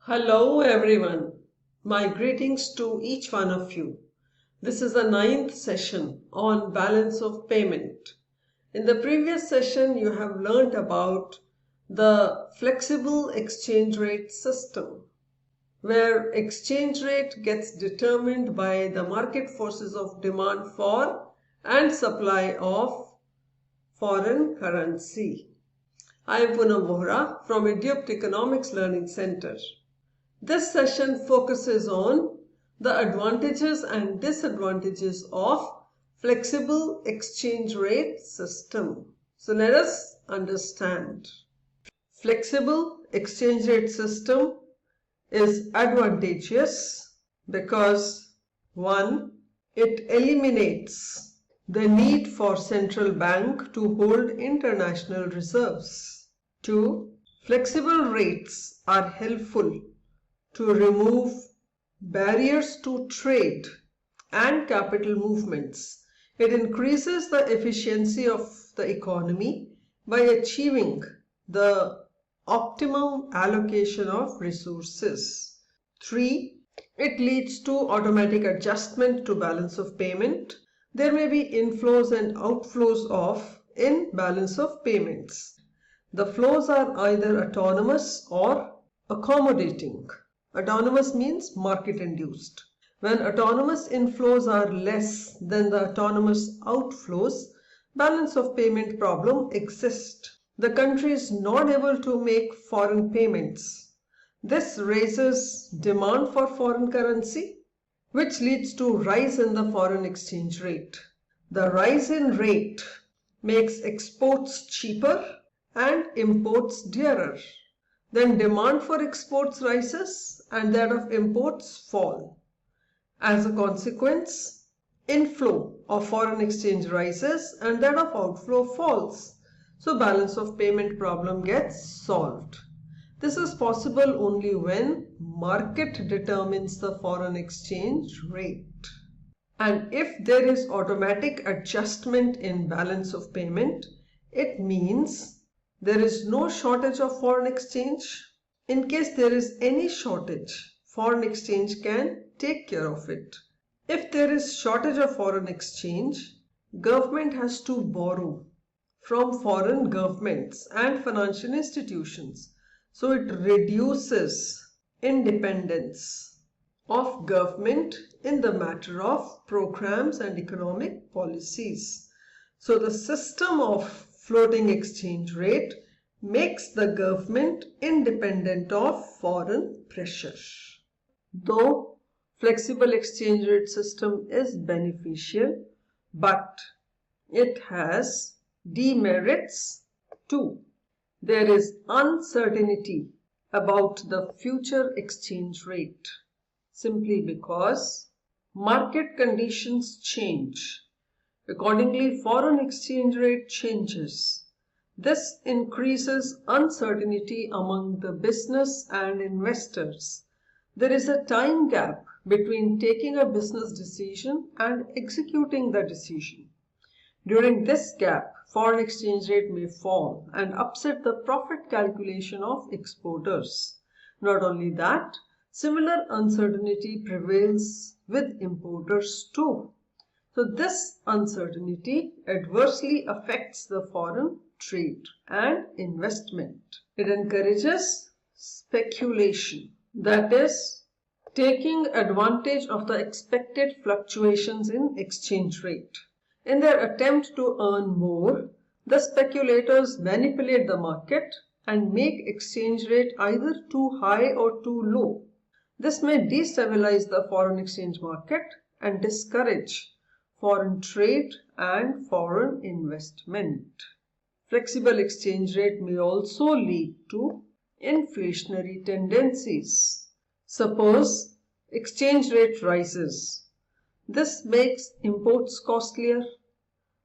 Hello everyone. My greetings to each one of you. This is the 9th session on balance of payment. In the previous session, you have learnt about the flexible exchange rate system, where exchange rate gets determined by the market forces of demand for and supply of foreign currency. I am Poonam Vohra from Macroeconomics Learning Center. This session focuses on the advantages and disadvantages of flexible exchange rate system. So let us understand. Flexible exchange rate system is advantageous because 1. It eliminates the need for central bank to hold international reserves. 2. Flexible rates are helpful to remove barriers to trade and capital movements. It increases the efficiency of the economy by achieving the optimum allocation of resources. 3. It leads to automatic adjustment to balance of payment. There may be inflows and outflows in balance of payments. The flows are either autonomous or accommodating. Autonomous means market-induced. When autonomous inflows are less than the autonomous outflows, balance of payment problem exists. The country is not able to make foreign payments. This raises demand for foreign currency, which leads to rise in the foreign exchange rate. The rise in rate makes exports cheaper and imports dearer. Then demand for exports rises and that of imports fall. As a consequence, inflow of foreign exchange rises and that of outflow falls. So balance of payment problem gets solved. This is possible only when market determines the foreign exchange rate. And if there is automatic adjustment in balance of payment, it means there is no shortage of foreign exchange. In case there is any shortage, foreign exchange can take care of it. If there is shortage of foreign exchange, government has to borrow from foreign governments and financial institutions. So it reduces independence of government in the matter of programs and economic policies. So the system of floating exchange rate makes the government independent of foreign pressure. Though flexible exchange rate system is beneficial, but it has demerits too. There is uncertainty about the future exchange rate simply because market conditions change. Accordingly, foreign exchange rate changes. This increases uncertainty among the business and investors. There is a time gap between taking a business decision and executing the decision. During this gap, foreign exchange rate may fall and upset the profit calculation of exporters. Not only that, similar uncertainty prevails with importers too. So this uncertainty adversely affects the foreign trade and investment. It encourages speculation, that is, taking advantage of the expected fluctuations in exchange rate. In their attempt to earn more, the speculators manipulate the market and make exchange rate either too high or too low. This may destabilize the foreign exchange market and discourage foreign trade and foreign investment. Flexible exchange rate may also lead to inflationary tendencies. Suppose exchange rate rises. This makes imports costlier.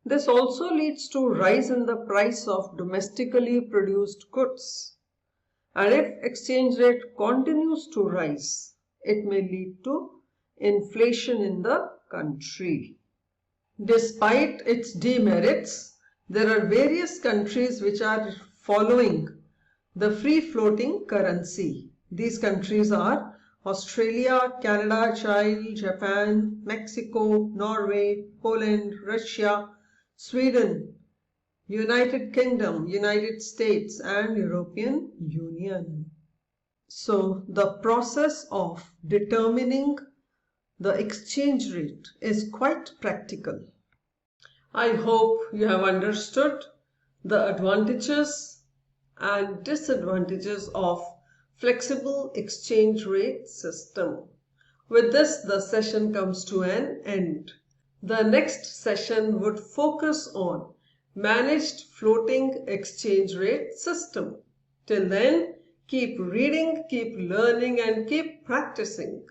This also leads to rise in the price of domestically produced goods. And if exchange rate continues to rise, it may lead to inflation in the country. Despite its demerits, there are various countries which are following the free floating currency. These countries are Australia, Canada, Chile, Japan, Mexico, Norway, Poland, Russia, Sweden, United Kingdom, United States, and European Union. So the process of determining the exchange rate is quite practical. I hope you have understood the advantages and disadvantages of flexible exchange rate system. With this, the session comes to an end. The next session would focus on managed floating exchange rate system. Till then, keep reading, keep learning, and keep practicing.